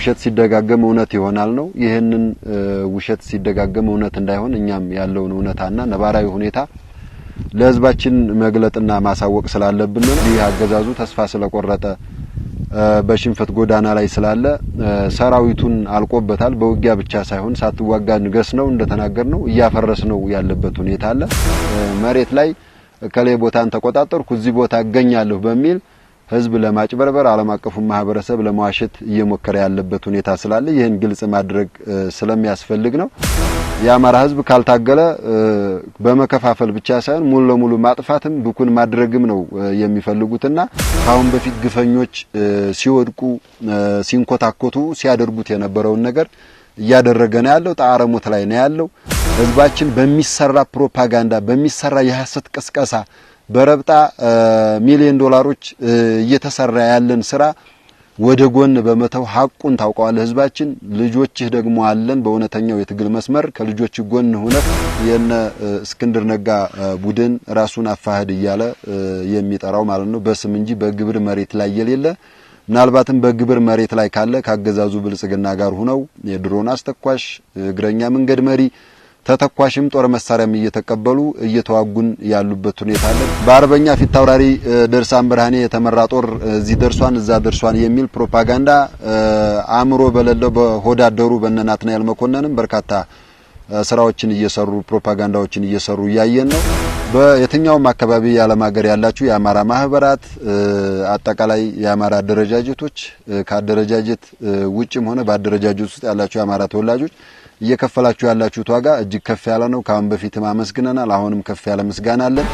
ውሸት ሲደጋገም እውነት ይሆናል ነው። ይሄንን ውሸት ሲደጋገም እውነት እንዳይሆን እኛም ያለውን እውነታና ነባራዊ ሁኔታ ለህዝባችን መግለጥና ማሳወቅ ስላለብን ነው። ይህ አገዛዙ ተስፋ ስለቆረጠ በሽንፈት ጎዳና ላይ ስላለ ሰራዊቱን አልቆበታል። በውጊያ ብቻ ሳይሆን ሳትዋጋ ንገስ ነው እንደተናገርነው እያፈረስ ነው ያለበት ሁኔታ አለ። መሬት ላይ ከሌ ቦታን ተቆጣጣርኩ እዚህ ቦታ አገኛለሁ በሚል ህዝብ ለማጭበርበር ዓለም አቀፉ ማህበረሰብ ለማዋሸት እየሞከረ ያለበት ሁኔታ ስላለ ይህን ግልጽ ማድረግ ስለሚያስፈልግ ነው። የአማራ ህዝብ ካልታገለ በመከፋፈል ብቻ ሳይሆን ሙሉ ለሙሉ ማጥፋትም ብኩን ማድረግም ነው የሚፈልጉትና ካሁን በፊት ግፈኞች ሲወድቁ ሲንኮታኮቱ ሲያደርጉት የነበረውን ነገር እያደረገ ነው ያለው። ጣዓረሞት ላይ ነው ያለው። ህዝባችን በሚሰራ ፕሮፓጋንዳ በሚሰራ የሐሰት ቅስቀሳ በረብጣ ሚሊዮን ዶላሮች እየተሰራ ያለን ስራ ወደ ጎን በመተው ሐቁን ታውቀዋል ህዝባችን። ልጆችህ ደግሞ አለን በእውነተኛው የትግል መስመር ከልጆች ጎን ሆነህ የነ እስክንድር ነጋ ቡድን ራሱን አፋህድ እያለ የሚጠራው ማለት ነው በስም እንጂ በግብር መሬት ላይ የሌለ ምናልባትም በግብር መሬት ላይ ካለ ካገዛዙ ብልጽግና ጋር ሆነው የድሮን አስተኳሽ እግረኛ መንገድ መሪ ተተኳሽም ጦር መሳሪያም እየተቀበሉ እየተዋጉን ያሉበት ሁኔታ አለ። በአርበኛ ፊት አውራሪ ደርሳን ብርሃኔ የተመራ ጦር እዚህ ደርሷን እዛ ደርሷን የሚል ፕሮፓጋንዳ አእምሮ በሌለው በሆዳደሩ በእነናትናኤል መኮንንም በርካታ ስራዎችን እየሰሩ ፕሮፓጋንዳዎችን እየሰሩ ያየን ነው። በየትኛውም አካባቢ ያለም ሀገር ያላችሁ የአማራ ማህበራት አጠቃላይ የአማራ አደረጃጀቶች ካደረጃጀት ውጭም ሆነ በአደረጃጀት ውስጥ ያላችሁ የአማራ ተወላጆች እየከፈላችሁ ያላችሁት ዋጋ እጅግ ከፍ ያለ ነው። ካሁን በፊት ማመስግነናል። አሁንም ከፍ ያለ ምስጋና አለን።